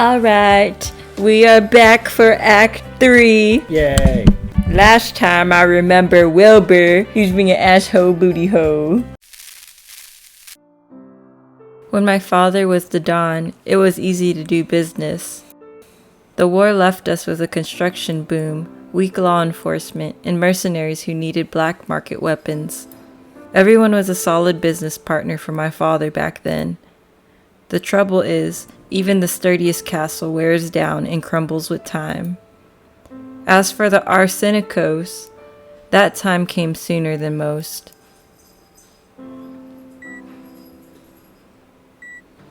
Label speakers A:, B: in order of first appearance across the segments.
A: Alright, we are back for Act 3.
B: Yay.
A: Last time I remember Wilbur, he was being an asshole booty hole. When my father was the Don, it was easy to do business. The war left us with a construction boom, weak law enforcement, and mercenaries who needed black market weapons. Everyone was a solid business partner for my father back then. The trouble is, even the sturdiest castle wears down and crumbles with time. As for the Arsenicos, that time came sooner than most.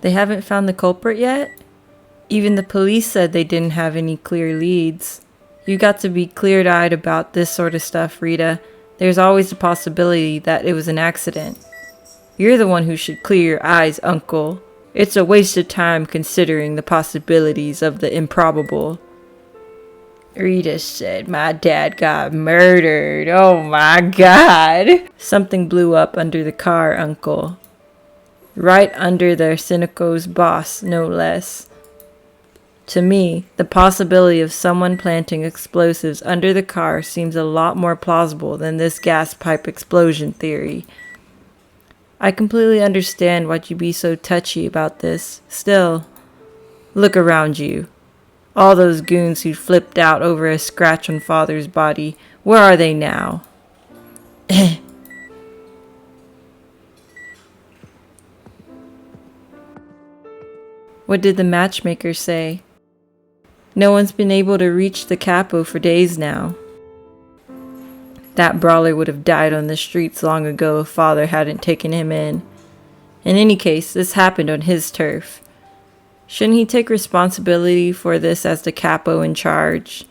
A: They haven't found the culprit yet? Even the police said they didn't have any clear leads. You got to be clear-eyed about this sort of stuff, Rita. There's always the possibility that it was an accident. You're the one who should clear your eyes, Uncle. It's a waste of time considering the possibilities of the improbable. Rita said my dad got murdered. Oh my God. Something blew up under the car, Uncle. Right under their Arsenicos boss, no less. To me, the possibility of someone planting explosives under the car seems a lot more plausible than this gas pipe explosion theory. I completely understand why you'd be so touchy about this. Still, look around you. All those goons who flipped out over a scratch on Father's body, where are they now? What did the matchmaker say? No one's been able to reach the capo for days now. That brawler would have died on the streets long ago if Father hadn't taken him in. In any case, this happened on his turf. Shouldn't he take responsibility for this as the capo in charge?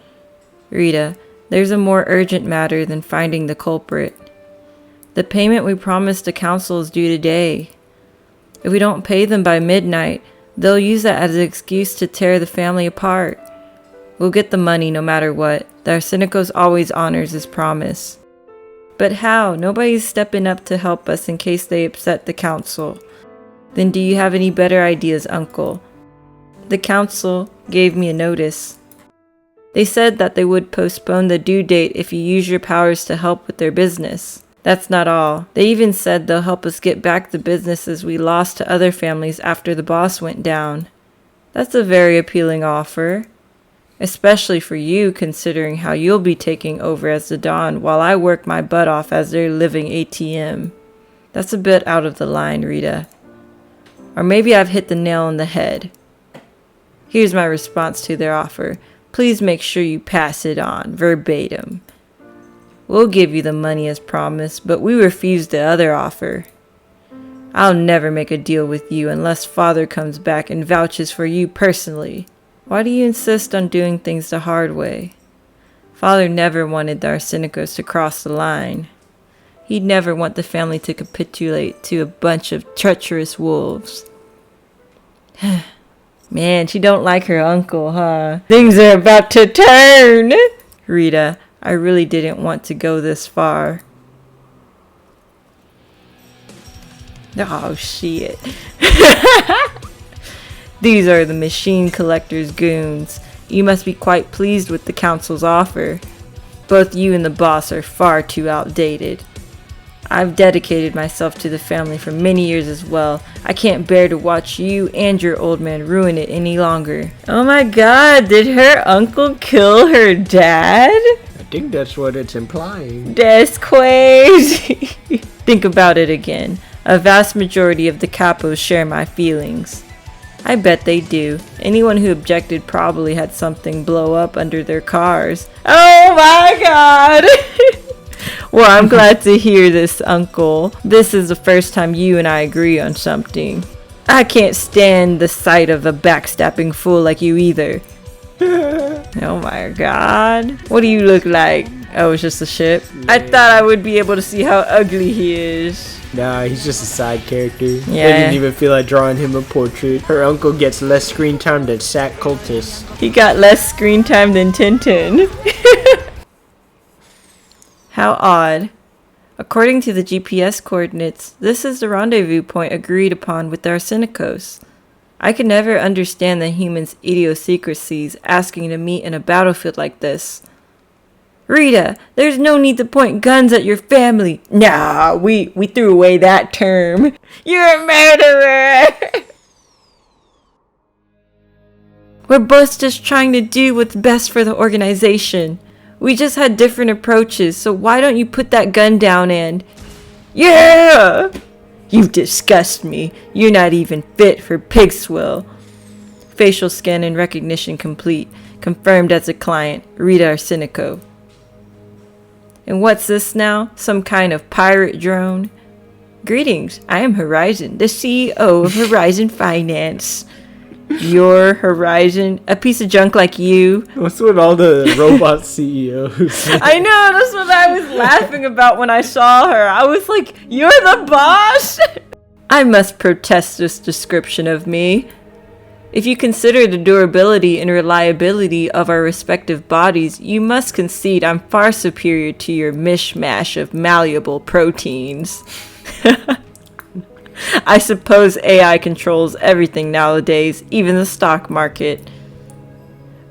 A: Rita, there's a more urgent matter than finding the culprit. The payment we promised the council is due today. If we don't pay them by midnight, they'll use that as an excuse to tear the family apart. We'll get the money no matter what. The Arsenicos always honors his promise. But how? Nobody's stepping up to help us in case they upset the council. Then do you have any better ideas, Uncle? The council gave me a notice. They said that they would postpone the due date if you use your powers to help with their business. That's not all. They even said they'll help us get back the businesses we lost to other families after the boss went down. That's a very appealing offer. Especially for you, considering how you'll be taking over as the Don while I work my butt off as their living ATM. That's a bit out of the line, Rita. Or maybe I've hit the nail on the head. Here's my response to their offer. Please make sure you pass it on, verbatim. We'll give you the money as promised, but we refuse the other offer. I'll never make a deal with you unless Father comes back and vouches for you personally. Why do you insist on doing things the hard way? Father never wanted the Arsenicos to cross the line. He'd never want the family to capitulate to a bunch of treacherous wolves. Man, she don't like her uncle, huh? Things are about to turn! Rita, I really didn't want to go this far. Oh, shit. These are the machine collector's goons. You must be quite pleased with the council's offer. Both you and the boss are far too outdated. I've dedicated myself to the family for many years as well. I can't bear to watch you and your old man ruin it any longer. Oh my God, did her uncle kill her dad?
B: I think that's what it's implying.
A: That's crazy. Think about it again. A vast majority of the capos share my feelings. I bet they do. Anyone who objected probably had something blow up under their cars. Oh my God! Well, I'm glad to hear this, Uncle. This is the first time you and I agree on something. I can't stand the sight of a backstabbing fool like you either. Oh my God. What do you look like? Oh, it's just a ship? Yeah. I thought I would be able to see how ugly he is.
B: Nah, he's just a side character.
A: Yeah.
B: I didn't even feel like drawing him a portrait. Her uncle gets less screen time than sack cultists.
A: He got less screen time than Tintin. How odd. According to the GPS coordinates, this is the rendezvous point agreed upon with the Arsenicos. I could never understand the human's idiosyncrasies asking to meet in a battlefield like this. Rita, there's no need to point guns at your family. Nah, we threw away that term. You're a murderer! We're both just trying to do what's best for the organization. We just had different approaches, so why don't you put that gun down and... Yeah! You disgust me. You're not even fit for pig swill. Facial scan and recognition complete. Confirmed as a client, Rita Arsenico. And what's this now? Some kind of pirate drone? Greetings, I am Horizon, the CEO of Horizon Finance. Your Horizon? A piece of junk like you?
B: What's with all the robot CEOs?
A: I know, that's what I was laughing about when I saw her. I was like, you're the boss? I must protest this description of me. If you consider the durability and reliability of our respective bodies, you must concede I'm far superior to your mishmash of malleable proteins. I suppose AI controls everything nowadays, even the stock market.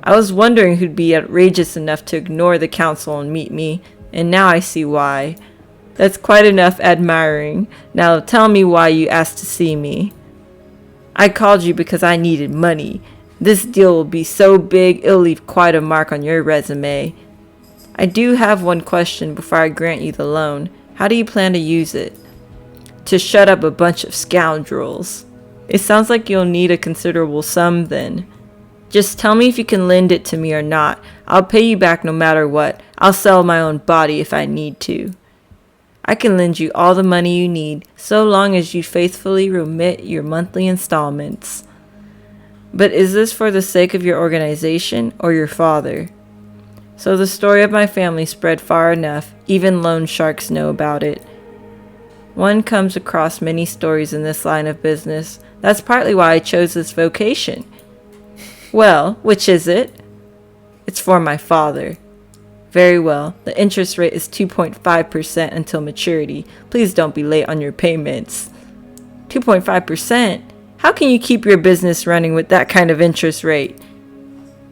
A: I was wondering who'd be outrageous enough to ignore the council and meet me, and now I see why. That's quite enough admiring. Now tell me why you asked to see me. I called you because I needed money. This deal will be so big it'll leave quite a mark on your resume. I do have one question before I grant you the loan. How do you plan to use it? To shut up a bunch of scoundrels. It sounds like you'll need a considerable sum then. Just tell me if you can lend it to me or not. I'll pay you back no matter what. I'll sell my own body if I need to. I can lend you all the money you need, so long as you faithfully remit your monthly installments. But is this for the sake of your organization or your father? So the story of my family spread far enough, even loan sharks know about it. One comes across many stories in this line of business. That's partly why I chose this vocation. Well, which is it? It's for my father. Very well. The interest rate is 2.5% until maturity. Please don't be late on your payments. 2.5%? How can you keep your business running with that kind of interest rate?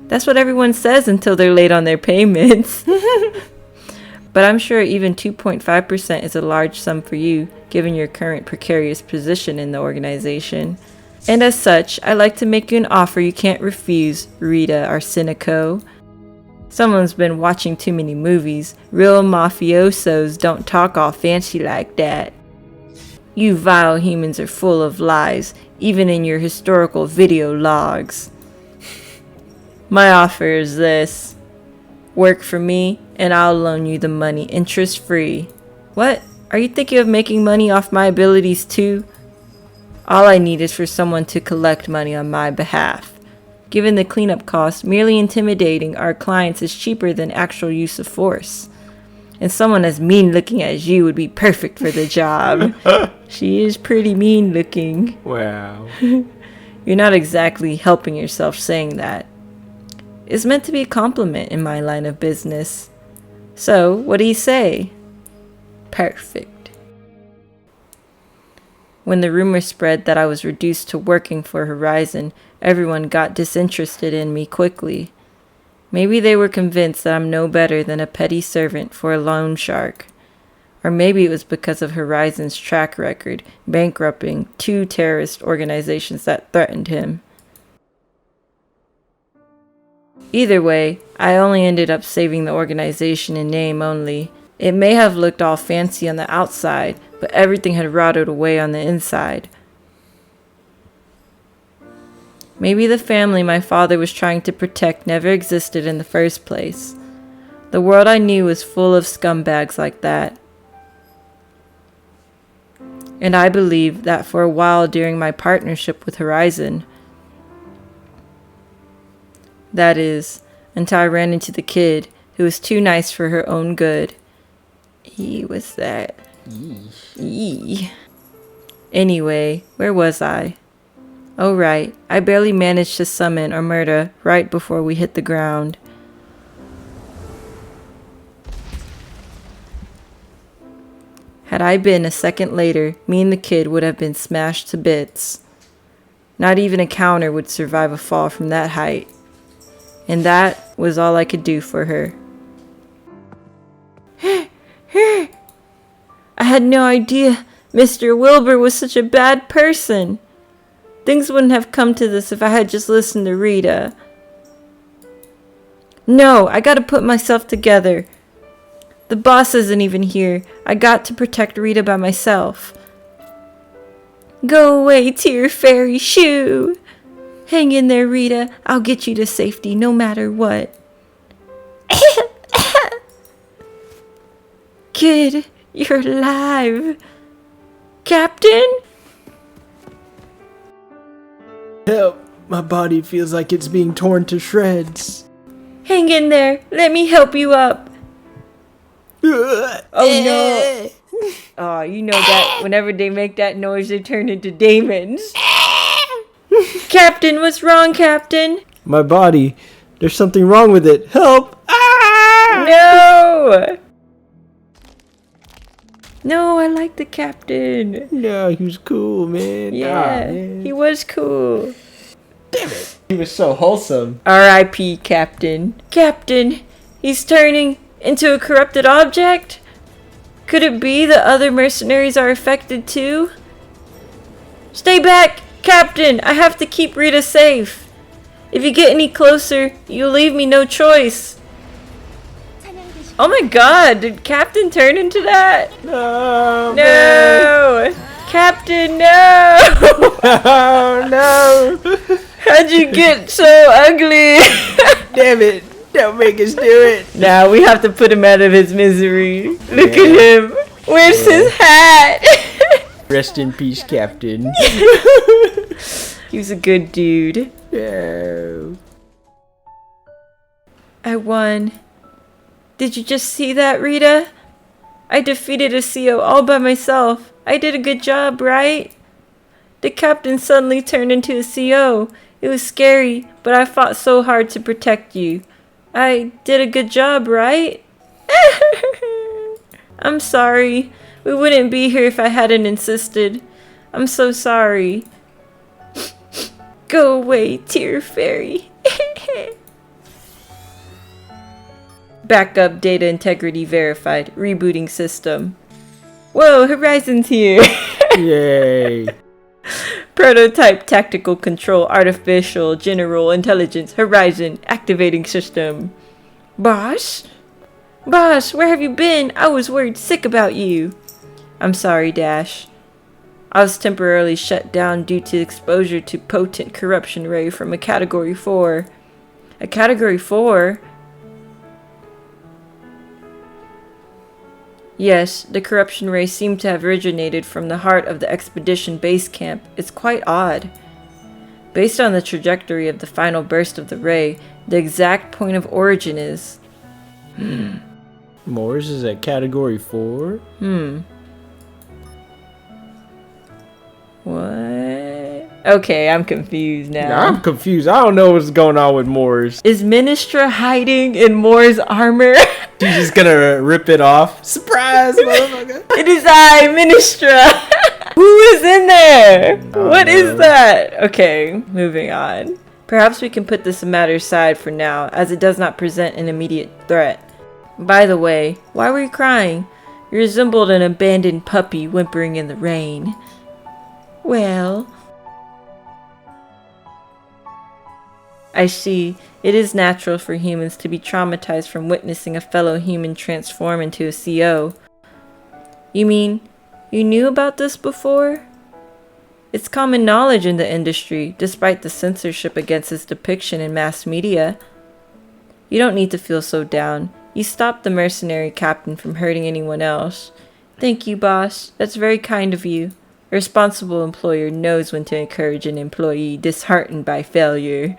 A: That's what everyone says until they're late on their payments. But I'm sure even 2.5% is a large sum for you, given your current precarious position in the organization. And as such, I'd like to make you an offer you can't refuse, Rita Arsenico. Someone's been watching too many movies. Real mafiosos don't talk all fancy like that. You vile humans are full of lies, even in your historical video logs. My offer is this. Work for me, and I'll loan you the money interest-free. What? Are you thinking of making money off my abilities too? All I need is for someone to collect money on my behalf. Given the cleanup cost, merely intimidating our clients is cheaper than actual use of force. And someone as mean-looking as you would be perfect for the job. She is pretty mean-looking.
B: Wow.
A: You're not exactly helping yourself saying that. It's meant to be a compliment in my line of business. So, what do you say? Perfect. When the rumor spread that I was reduced to working for Horizon, everyone got disinterested in me quickly. Maybe they were convinced that I'm no better than a petty servant for a loan shark. Or maybe it was because of Horizon's track record, bankrupting 2 terrorist organizations that threatened him. Either way, I only ended up saving the organization in name only. It may have looked all fancy on the outside, but everything had rotted away on the inside. Maybe the family my father was trying to protect never existed in the first place. The world I knew was full of scumbags like that. And I believe that for a while during my partnership with Horizon. That is, until I ran into the kid who was too nice for her own good. Was that? Yee. Anyway, where was I? Oh right, I barely managed to summon Omerta right before we hit the ground. Had I been a second later, me and the kid would have been smashed to bits. Not even a counter would survive a fall from that height. And that was all I could do for her. I had no idea Mr. Wilbur was such a bad person. Things wouldn't have come to this if I had just listened to Rita. No, I gotta put myself together. The boss isn't even here. I got to protect Rita by myself. Go away, tear fairy shoo. Hang in there, Rita. I'll get you to safety no matter what. Kid, you're alive. Captain?
B: Help! My body feels like it's being torn to shreds.
A: Hang in there. Let me help you up. Oh no. Oh, you know that whenever they make that noise, they turn into demons. Captain, what's wrong, Captain?
B: My body. There's something wrong with it. Help!
A: No! No, I like the captain.
B: No, he was cool, man.
A: Yeah,
B: man.
A: he was cool.
B: Damn it. He was so wholesome.
A: R.I.P. Captain. Captain, he's turning into a corrupted object? Could it be the other mercenaries are affected too? Stay back, Captain. I have to keep Rita safe. If you get any closer, you'll leave me no choice. Oh my god, did Captain turn into that?
B: No!
A: No! Captain, no!
B: Oh, no!
A: How'd you get so ugly?
B: Damn it! Don't make us do it!
A: Now we have to put him out of his misery. Look at him. Where's his hat?
B: Rest in peace, Captain.
A: He was a good dude.
B: No.
A: I won. Did you just see that, Rita? I defeated a CO all by myself. I did a good job, right? The captain suddenly turned into a CO. It was scary, but I fought so hard to protect you. I did a good job, right? I'm sorry. We wouldn't be here if I hadn't insisted. I'm so sorry. Go away, tear fairy. Backup data integrity verified. Rebooting system. Whoa, Horizon's here.
B: Yay.
A: Prototype tactical control artificial general intelligence Horizon activating system. Boss? Boss, where have you been? I was worried sick about you. I'm sorry, Dash. I was temporarily shut down due to exposure to potent corruption ray from a Category 4. A Category 4? Yes, the corruption ray seemed to have originated from the heart of the expedition base camp. It's quite odd. Based on the trajectory of the final burst of the ray, the exact point of origin is...
B: Moore's is at Category 4?
A: What? Okay, I'm confused now.
B: I'm confused. I don't know what's going on with Moore's.
A: Is Ministra hiding in Moore's armor?
B: She's just gonna rip it off. Surprise, motherfucker.
A: It is I, Ministra! Who is in there? What is that? Okay, moving on. Perhaps we can put this matter aside for now, as it does not present an immediate threat. By the way, why were you crying? You resembled an abandoned puppy whimpering in the rain. Well... I see. It is natural for humans to be traumatized from witnessing a fellow human transform into a CO. You mean, you knew about this before? It's common knowledge in the industry, despite the censorship against its depiction in mass media. You don't need to feel so down. You stopped the mercenary captain from hurting anyone else. Thank you, boss. That's very kind of you. A responsible employer knows when to encourage an employee disheartened by failure.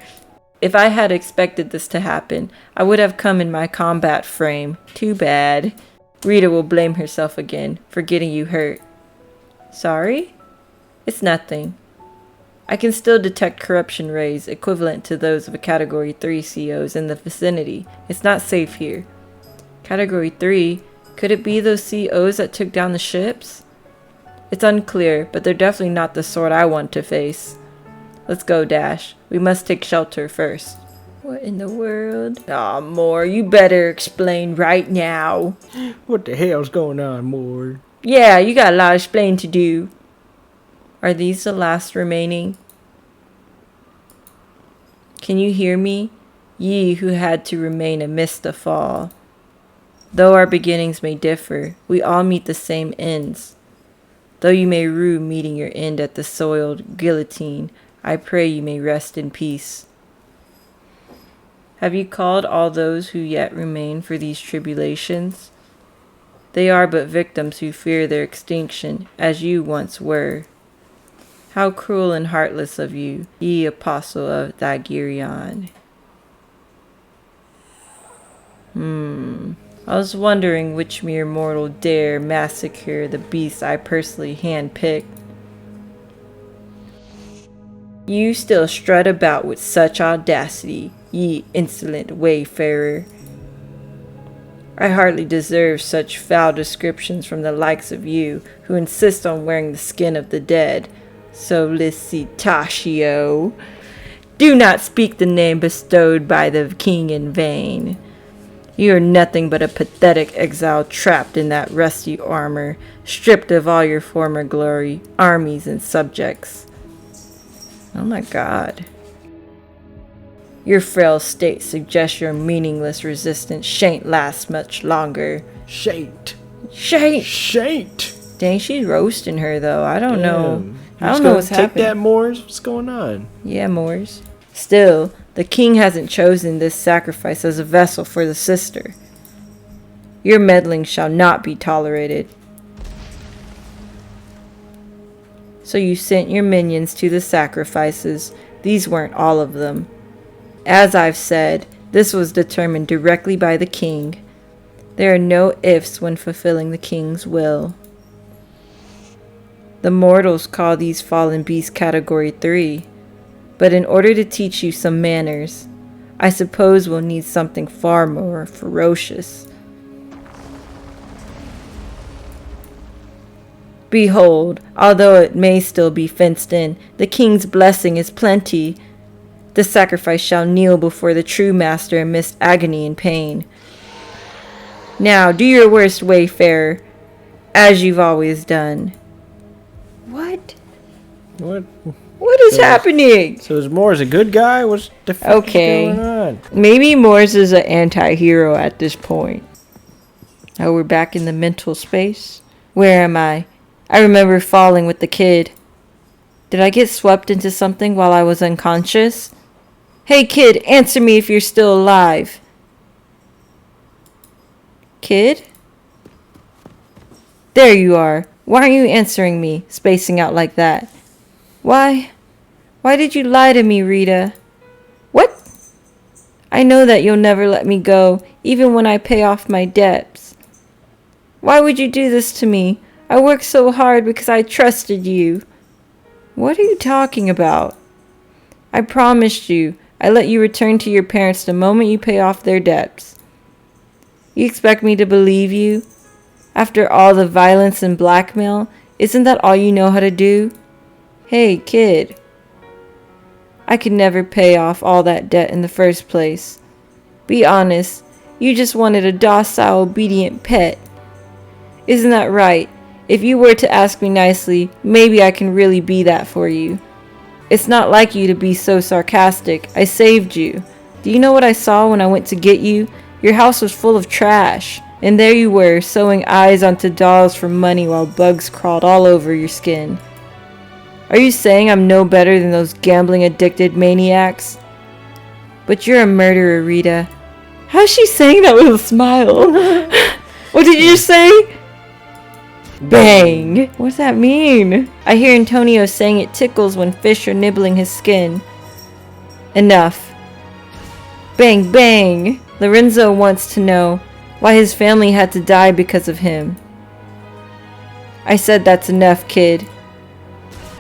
A: If I had expected this to happen, I would have come in my combat frame. Too bad. Rita will blame herself again for getting you hurt. Sorry? It's nothing. I can still detect corruption rays equivalent to those of a Category 3 COs in the vicinity. It's not safe here. Category 3? Could it be those COs that took down the ships? It's unclear, but they're definitely not the sort I want to face. Let's go, Dash. We must take shelter first. What in the world? Aw, Moore, you better explain right now.
B: What the hell's going on, Moore?
A: Yeah, you got a lot of explaining to do. Are these the last remaining? Can you hear me? Ye who had to remain amidst the fall. Though our beginnings may differ, we all meet the same ends. Though you may rue meeting your end at the soiled guillotine, I pray you may rest in peace. Have you called all those who yet remain for these tribulations? They are but victims who fear their extinction, as you once were. How cruel and heartless of you, ye apostle of Thagirion. I was wondering which mere mortal dare massacre the beast I personally handpicked. You still strut about with such audacity, ye insolent wayfarer. I hardly deserve such foul descriptions from the likes of you, who insist on wearing the skin of the dead. Solicitatio. Do not speak the name bestowed by the king in vain. You are nothing but a pathetic exile trapped in that rusty armor, stripped of all your former glory, armies and subjects. Oh my God. Your frail state suggests your meaningless resistance shan't last much longer.
B: Shan't.
A: Shan't. Dang, she's roasting her though. I don't know. I don't know what's happening.
B: Take that, Moors. What's going on?
A: Yeah, Moors. Still, the king hasn't chosen this sacrifice as a vessel for the sister. Your meddling shall not be tolerated. So you sent your minions to the sacrifices. These weren't all of them. As I've said, this was determined directly by the king. There are no ifs when fulfilling the king's will. The mortals call these fallen beasts Category 3. But in order to teach you some manners, I suppose we'll need something far more ferocious. Behold, although it may still be fenced in, the king's blessing is plenty. The sacrifice shall kneel before the true master amidst agony and pain. Now do your worst, wayfarer, as you've always done. What? What is happening?
B: So is Moors a good guy? What's the fuck is going on?
A: Maybe Moors is an anti-hero at this point. Oh, we're back in the mental space? Where am I? I remember falling with the kid. Did I get swept into something while I was unconscious? Hey kid, answer me if you're still alive. Kid? There you are. Why aren't you answering me, spacing out like that? Why did you lie to me, Rita? What? I know that you'll never let me go, even when I pay off my debts. Why would you do this to me? I worked so hard because I trusted you. What are you talking about? I promised you I let you return to your parents the moment you pay off their debts. You expect me to believe you? After all the violence and blackmail, isn't that all you know how to do? Hey, kid. I could never pay off all that debt in the first place. Be honest, you just wanted a docile, obedient pet. Isn't that right? If you were to ask me nicely, maybe I can really be that for you. It's not like you to be so sarcastic. I saved you. Do you know what I saw when I went to get you? Your house was full of trash. And there you were, sewing eyes onto dolls for money while bugs crawled all over your skin. Are you saying I'm no better than those gambling-addicted maniacs? But you're a murderer, Rita. How's she saying that with a smile? What did you just say? Bang! What does that mean? I hear Antonio saying it tickles when fish are nibbling his skin. Enough. Bang, bang! Lorenzo wants to know why his family had to die because of him. I said that's enough, kid.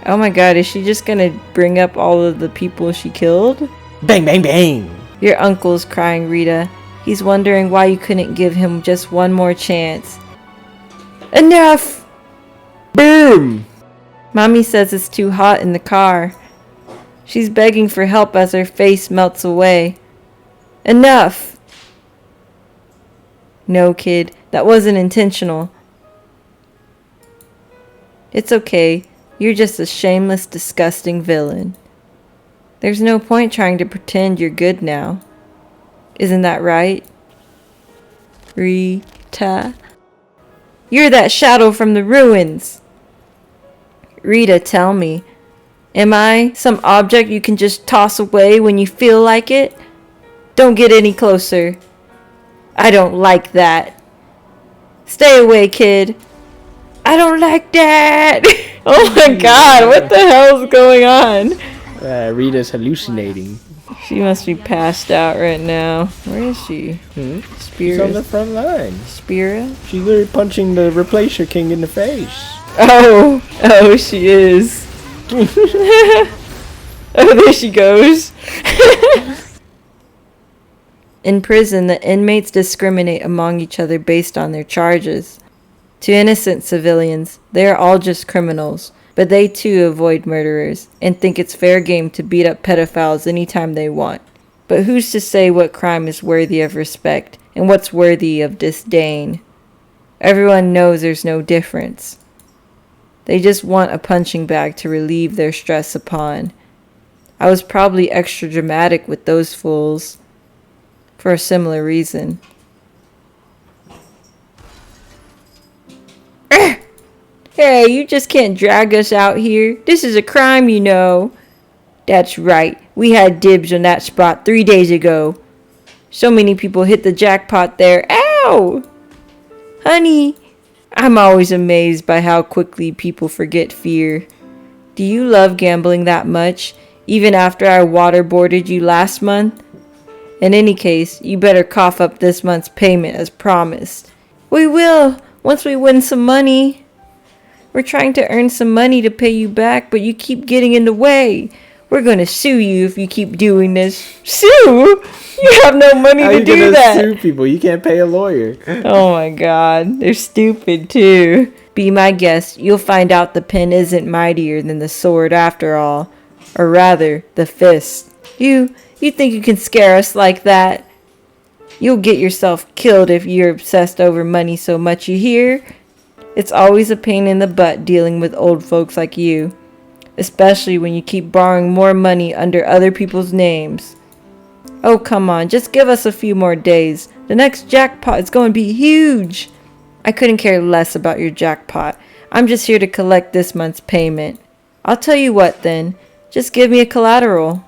A: Oh my god, is she just gonna bring up all of the people she killed?
B: Bang, bang, bang!
A: Your uncle's crying, Rita. He's wondering why you couldn't give him just one more chance. Enough!
B: Boom!
A: Mommy says it's too hot in the car. She's begging for help as her face melts away. Enough! No, kid, that wasn't intentional. It's okay. You're just a shameless, disgusting villain. There's no point trying to pretend you're good now. Isn't that right? Rita? You're that shadow from the ruins! Rita, tell me, am I some object you can just toss away when you feel like it? Don't get any closer. I don't like that. Stay away, kid. I don't like that. Oh my god, what the hell is going on?
B: Rita's hallucinating.
A: She must be passed out right now. Where is she?
B: She's on the front line.
A: Spira?
B: She's literally punching the Replacer King in the face.
A: Oh, she is. Oh, there she goes. In prison, the inmates discriminate among each other based on their charges. To innocent civilians, they are all just criminals, but they too avoid murderers and think it's fair game to beat up pedophiles anytime they want. But who's to say what crime is worthy of respect and what's worthy of disdain? Everyone knows there's no difference. They just want a punching bag to relieve their stress upon. I was probably extra dramatic with those fools for a similar reason. Hey, you just can't drag us out here. This is a crime, you know. That's right. We had dibs on that spot 3 days ago. So many people hit the jackpot there. Ow! Honey, I'm always amazed by how quickly people forget fear. Do you love gambling that much, even after I waterboarded you last month? In any case, you better cough up this month's payment as promised. We will, once we win some money. We're trying to earn some money to pay you back, but you keep getting in the way. We're gonna sue you if you keep doing this. Sue? You have no money to do that.
B: How are you gonna sue people? You can't pay a lawyer.
A: Oh my god, they're stupid too. Be my guest, you'll find out the pen isn't mightier than the sword after all. Or rather, the fist. You think you can scare us like that? You'll get yourself killed if you're obsessed over money so much, you hear? It's always a pain in the butt dealing with old folks like you. Especially when you keep borrowing more money under other people's names. Oh, come on, just give us a few more days. The next jackpot is going to be huge. I couldn't care less about your jackpot. I'm just here to collect this month's payment. I'll tell you what then, just give me a collateral.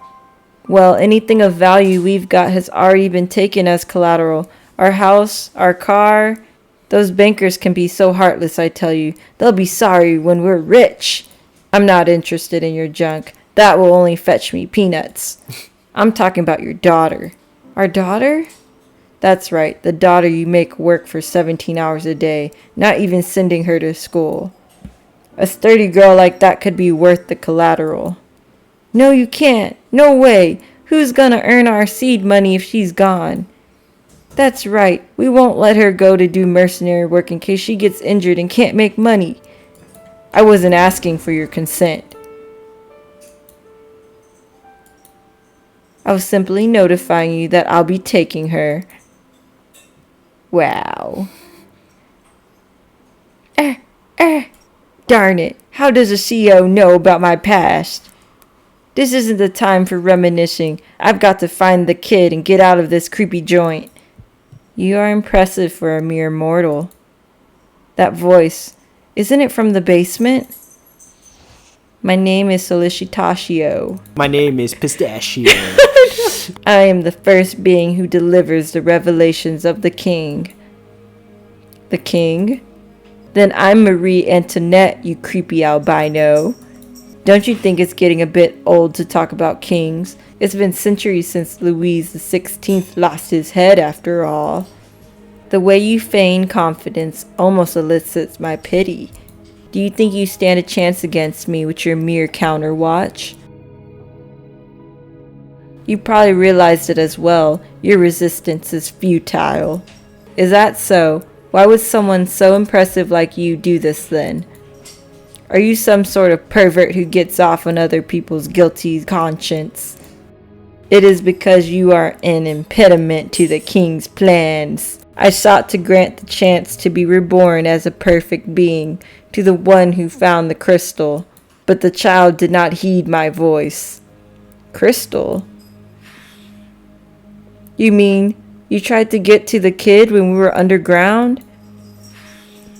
A: Well, anything of value we've got has already been taken as collateral. Our house, our car. Those bankers can be so heartless, I tell you. They'll be sorry when we're rich. I'm not interested in your junk. That will only fetch me peanuts. I'm talking about your daughter. Our daughter? That's right, the daughter you make work for 17 hours a day, not even sending her to school. A sturdy girl like that could be worth the collateral. No, you can't. No way. Who's gonna earn our seed money if she's gone? That's right. We won't let her go to do mercenary work in case she gets injured and can't make money. I wasn't asking for your consent. I was simply notifying you that I'll be taking her. Wow. Darn it. How does a CEO know about my past? This isn't the time for reminiscing. I've got to find the kid and get out of this creepy joint. You are impressive for a mere mortal. That voice, isn't it from the basement? My name is Solicitaccio.
B: My name is Pistachio.
A: I am the first being who delivers the revelations of the king. The king? Then I'm Marie Antoinette, you creepy albino. Don't you think it's getting a bit old to talk about kings? It's been centuries since Louis XVI lost his head after all. The way you feign confidence almost elicits my pity. Do you think you stand a chance against me with your mere counterwatch? You probably realized it as well. Your resistance is futile. Is that so? Why would someone so impressive like you do this then? Are you some sort of pervert who gets off on other people's guilty conscience? It is because you are an impediment to the king's plans. I sought to grant the chance to be reborn as a perfect being to the one who found the crystal, but the child did not heed my voice. Crystal? You mean you tried to get to the kid when we were underground?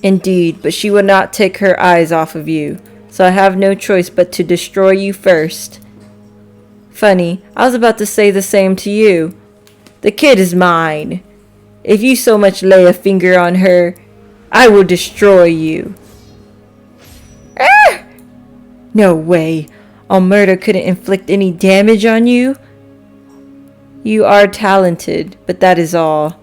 A: Indeed, but she would not take her eyes off of you, so I have no choice but to destroy you first. Funny, I was about to say the same to you. The kid is mine. If you so much lay a finger on her, I will destroy you. Ah! No way. Almerta couldn't inflict any damage on you? You are talented, but that is all.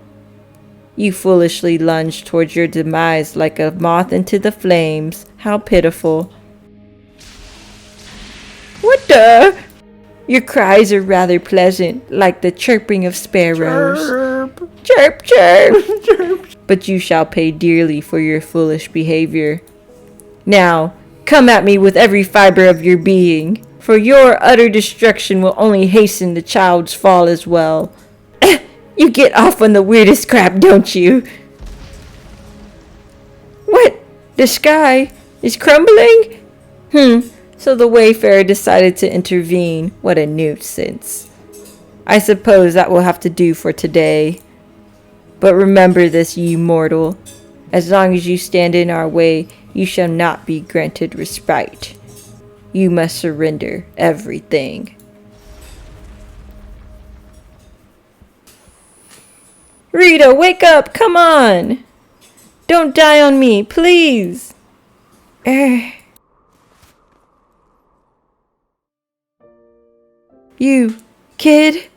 A: You foolishly lunged towards your demise like a moth into the flames. How pitiful. What the? Your cries are rather pleasant, like the chirping of sparrows.
B: Chirp.
A: Chirp, chirp, chirp. But you shall pay dearly for your foolish behavior. Now, come at me with every fiber of your being, for your utter destruction will only hasten the child's fall as well. You get off on the weirdest crap, don't you? What? The sky is crumbling? So the Wayfarer decided to intervene. What a nuisance. I suppose that will have to do for today. But remember this, ye mortal. As long as you stand in our way, you shall not be granted respite. You must surrender everything. Rita, wake up! Come on! Don't die on me, please! You, kid?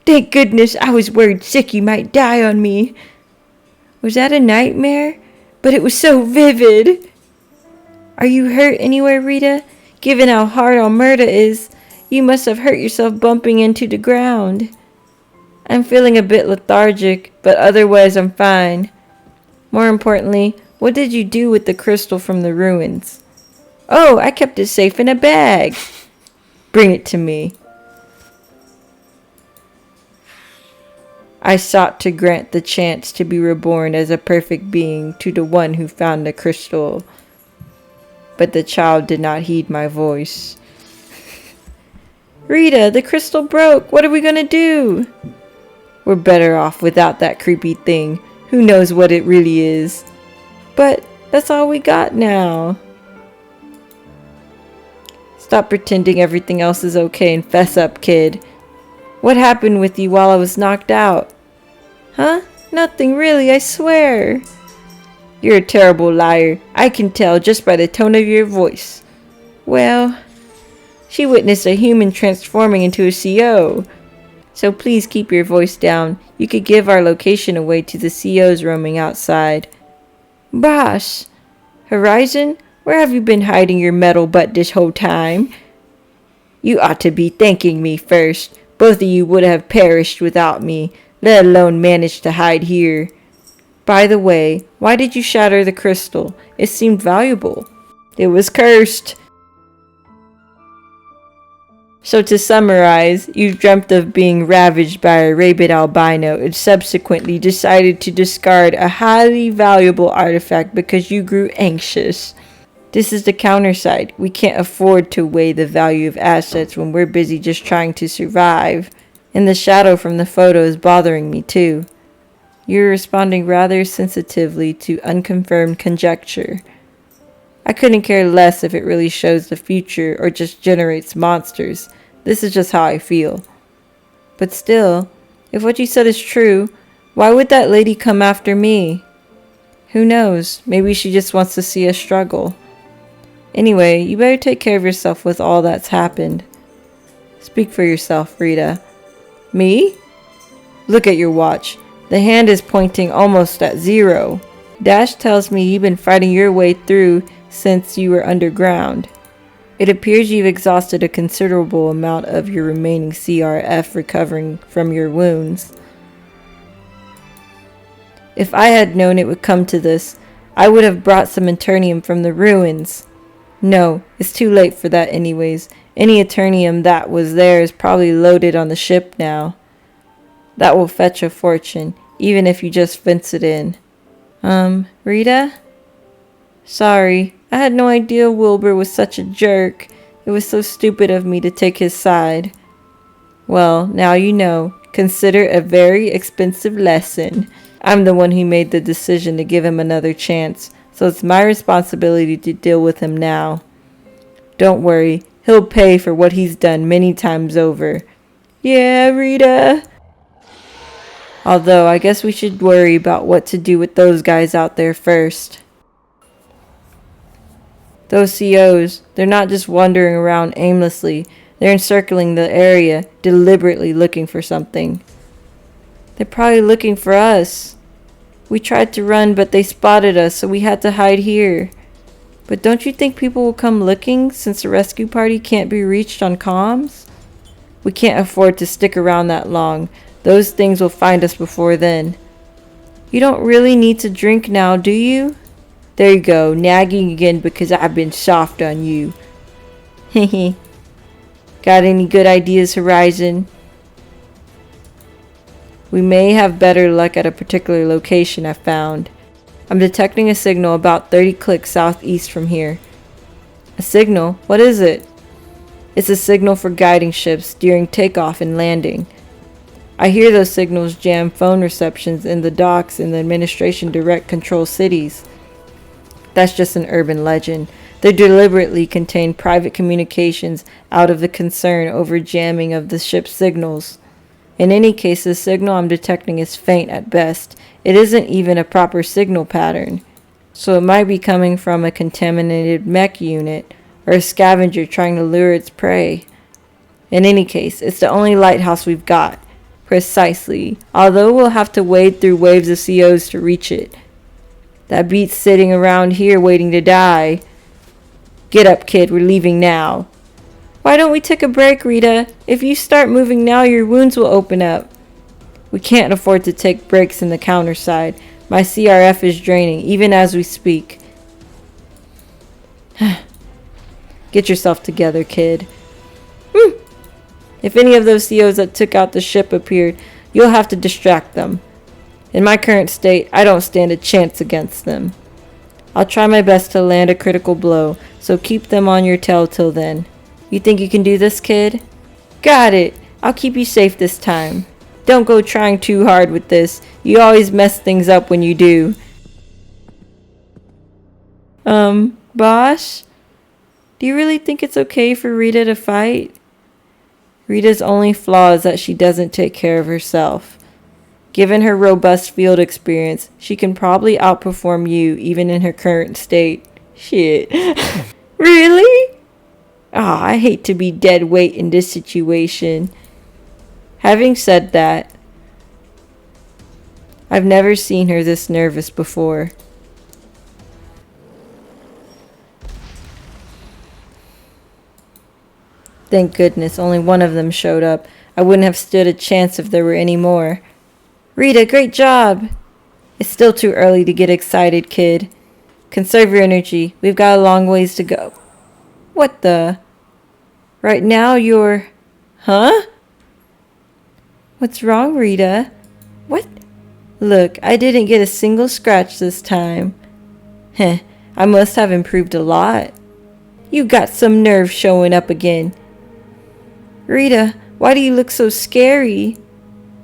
A: Thank goodness, I was worried sick you might die on me. Was that a nightmare? But it was so vivid. Are you hurt anywhere, Rita? Given how hard Almerta is, you must have hurt yourself bumping into the ground. I'm feeling a bit lethargic, but otherwise I'm fine. More importantly, what did you do with the crystal from the ruins? Oh, I kept it safe in a bag. Bring it to me. I sought to grant the chance to be reborn as a perfect being to the one who found the crystal, but the child did not heed my voice. Rita, the crystal broke. What are we gonna do? We're better off without that creepy thing. Who knows what it really is? But that's all we got now. Stop pretending everything else is okay and fess up, kid. What happened with you while I was knocked out? Huh? Nothing really, I swear. You're a terrible liar. I can tell just by the tone of your voice. Well, she witnessed a human transforming into a CO. So please keep your voice down. You could give our location away to the COs roaming outside. Boss! Horizon, where have you been hiding your metal butt this whole time? You ought to be thanking me first. Both of you would have perished without me, let alone managed to hide here. By the way, why did you shatter the crystal? It seemed valuable. It was cursed. So to summarize, you dreamt of being ravaged by a rabid albino and subsequently decided to discard a highly valuable artifact because you grew anxious. This is the Counterside. We can't afford to weigh the value of assets when we're busy just trying to survive. And the shadow from the photo is bothering me too. You're responding rather sensitively to unconfirmed conjecture. I couldn't care less if it really shows the future or just generates monsters. This is just how I feel. But still, if what you said is true, why would that lady come after me? Who knows? Maybe she just wants to see us struggle. Anyway, you better take care of yourself with all that's happened. Speak for yourself, Rita. Me? Look at your watch. The hand is pointing almost at 0. Dash tells me you've been fighting your way through since you were underground. It appears you've exhausted a considerable amount of your remaining CRF recovering from your wounds. If I had known it would come to this, I would have brought some Eternium from the ruins. No, it's too late for that anyways. Any Eternium that was there is probably loaded on the ship now. That will fetch a fortune, even if you just fence it in. Rita? Sorry, I had no idea Wilbur was such a jerk. It was so stupid of me to take his side. Well, now you know. Consider it a very expensive lesson. I'm the one who made the decision to give him another chance, so it's my responsibility to deal with him now. Don't worry, he'll pay for what he's done many times over. Yeah, Rita. Although, I guess we should worry about what to do with those guys out there first. Those COs, they're not just wandering around aimlessly. They're encircling the area, deliberately looking for something. They're probably looking for us. We tried to run, but they spotted us, so we had to hide here. But don't you think people will come looking, since the rescue party can't be reached on comms? We can't afford to stick around that long. Those things will find us before then. You don't really need to drink now, do you? There you go, nagging again because I've been soft on you. Hehe. Got any good ideas, Horizon? We may have better luck at a particular location I found. I'm detecting a signal about 30 clicks southeast from here. A signal? What is it? It's a signal for guiding ships during takeoff and landing. I hear those signals jam phone receptions in the docks in the administration direct control cities. That's just an urban legend. They deliberately contain private communications out of the concern over jamming of the ship's signals. In any case, the signal I'm detecting is faint at best. It isn't even a proper signal pattern. So it might be coming from a contaminated mech unit or a scavenger trying to lure its prey. In any case, it's the only lighthouse we've got. Precisely. Although we'll have to wade through waves of COs to reach it. That beats sitting around here waiting to die. Get up, kid. We're leaving now. Why don't we take a break, Rita? If you start moving now, your wounds will open up. We can't afford to take breaks in the Counterside. My CRF is draining, even as we speak. Get yourself together, kid. If any of those COs that took out the ship appeared, you'll have to distract them. In my current state, I don't stand a chance against them. I'll try my best to land a critical blow, so keep them on your tail till then. You think you can do this, kid? Got it. I'll keep you safe this time. Don't go trying too hard with this. You always mess things up when you do. Boss? Do you really think it's okay for Rita to fight? Rita's only flaw is that she doesn't take care of herself. Given her robust field experience, she can probably outperform you even in her current state. Shit. Really? I hate to be dead weight in this situation. Having said that, I've never seen her this nervous before. Thank goodness only one of them showed up. I wouldn't have stood a chance if there were any more. Rita, great job! It's still too early to get excited, kid. Conserve your energy. We've got a long ways to go. What the? Right now you're... Huh? What's wrong, Rita? What? Look, I didn't get a single scratch this time. Heh, I must have improved a lot. You got some nerve showing up again. Rita, why do you look so scary?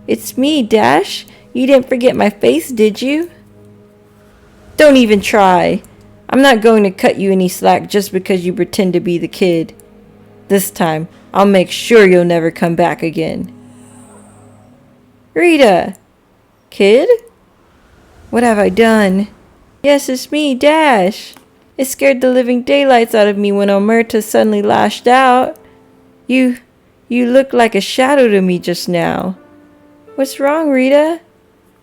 A: It's me, Dash. You didn't forget my face, did you? Don't even try. I'm not going to cut you any slack just because you pretend to be the kid. This time, I'll make sure you'll never come back again. Rita! Kid? What have I done? Yes, it's me, Dash. It scared the living daylights out of me when Omerta suddenly lashed out. You looked like a shadow to me just now. What's wrong, Rita?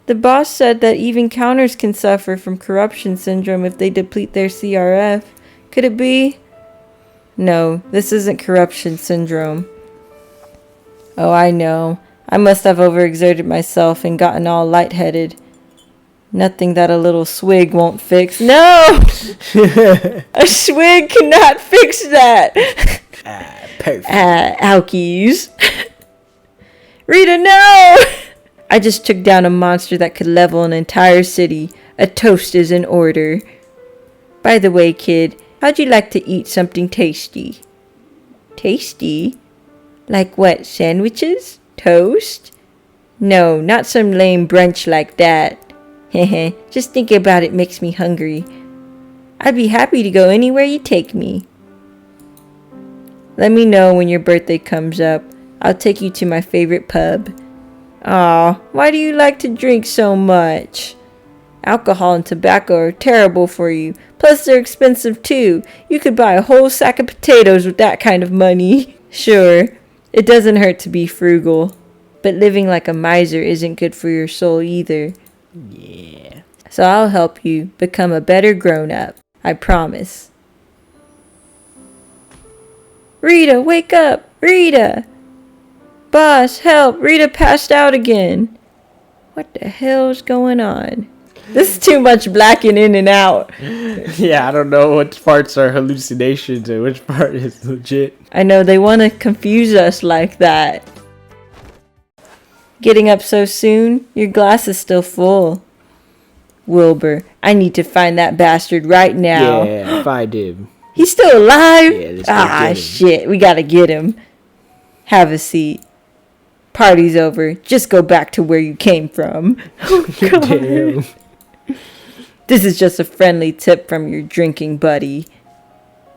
A: The boss said that even counters can suffer from corruption syndrome if they deplete their CRF. Could it be? No, this isn't corruption syndrome. Oh, I know. I must have overexerted myself and gotten all lightheaded. Nothing that a little swig won't fix. No! A swig cannot fix that!
B: Perfect.
A: Alkies. Rita, no! I just took down a monster that could level an entire city. A toast is in order. By the way, kid, how'd you like to eat something tasty? Tasty? Like what, sandwiches? Toast? No, not some lame brunch like that. Heh, just thinking about it makes me hungry. I'd be happy to go anywhere you take me. Let me know when your birthday comes up. I'll take you to my favorite pub. Aw, why do you like to drink so much? Alcohol and tobacco are terrible for you. Plus they're expensive too. You could buy a whole sack of potatoes with that kind of money. Sure, it doesn't hurt to be frugal. But living like a miser isn't good for your soul either.
B: Yeah.
A: So I'll help you become a better grown-up. I promise. Rita, wake up! Rita! Boss, help! Rita passed out again. What the hell's going on? This is too much blacking in and out.
B: Yeah, I don't know which parts are hallucinations and which part is legit.
A: I know they want to confuse us like that. Getting up so soon? Your glass is still full. Wilbur, I need to find that bastard right now.
B: Yeah, find him.
A: He's still alive?
B: Yeah, let's go get him.
A: Shit, we gotta get him. Have a seat. Party's over. Just go back to where you came from. Oh, God.
B: Damn.
A: This is just a friendly tip from your drinking buddy.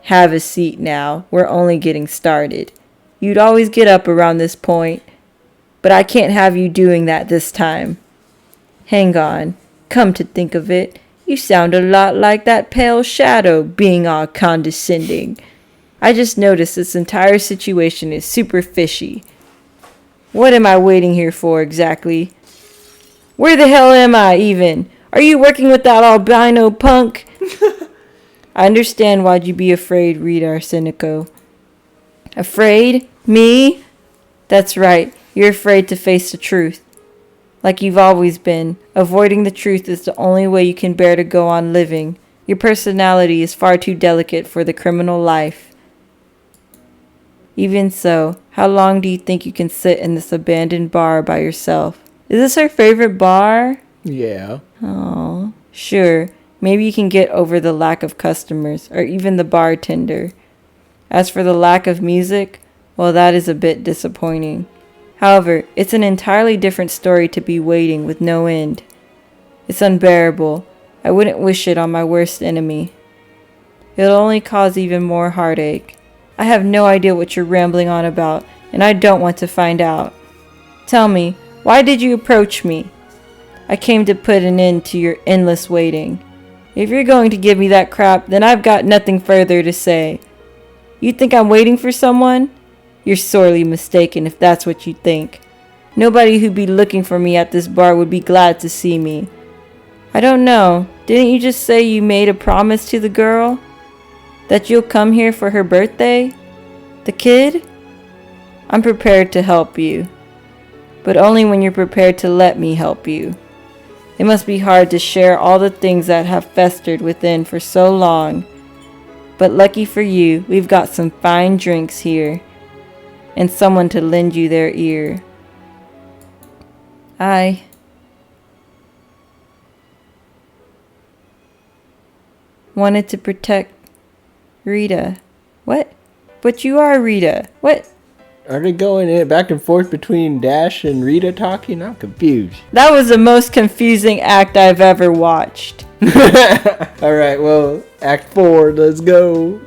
A: Have a seat now. We're only getting started. You'd always get up around this point, but I can't have you doing that this time. Hang on. Come to think of it, you sound a lot like that pale shadow being all condescending. I just noticed this entire situation is super fishy. What am I waiting here for exactly? Where the hell am I even? Are you working with that albino punk? I understand why'd you be afraid, Rita Arsenico. Afraid? Me? That's right, you're afraid to face the truth. Like you've always been. Avoiding the truth is the only way you can bear to go on living. Your personality is far too delicate for the criminal life. Even so, how long do you think you can sit in this abandoned bar by yourself? Is this our favorite bar?
B: Yeah.
A: Oh, sure. Maybe you can get over the lack of customers, or even the bartender. As for the lack of music, well, that is a bit disappointing. However, it's an entirely different story to be waiting with no end. It's unbearable. I wouldn't wish it on my worst enemy. It'll only cause even more heartache. I have no idea what you're rambling on about, and I don't want to find out. Tell me, why did you approach me? I came to put an end to your endless waiting. If you're going to give me that crap, then I've got nothing further to say. You think I'm waiting for someone? You're sorely mistaken if that's what you think. Nobody who'd be looking for me at this bar would be glad to see me. I don't know. Didn't you just say you made a promise to the girl? That you'll come here for her birthday? The kid? I'm prepared to help you. But only when you're prepared to let me help you. It must be hard to share all the things that have festered within for so long. But lucky for you, we've got some fine drinks here. And someone to lend you their ear. I wanted to protect Rita. What? But you are Rita. What?
B: Are they going back and forth between Dash and Rita talking? I'm confused.
A: That was the most confusing act I've ever watched.
B: Alright, well, Act 4, let's go.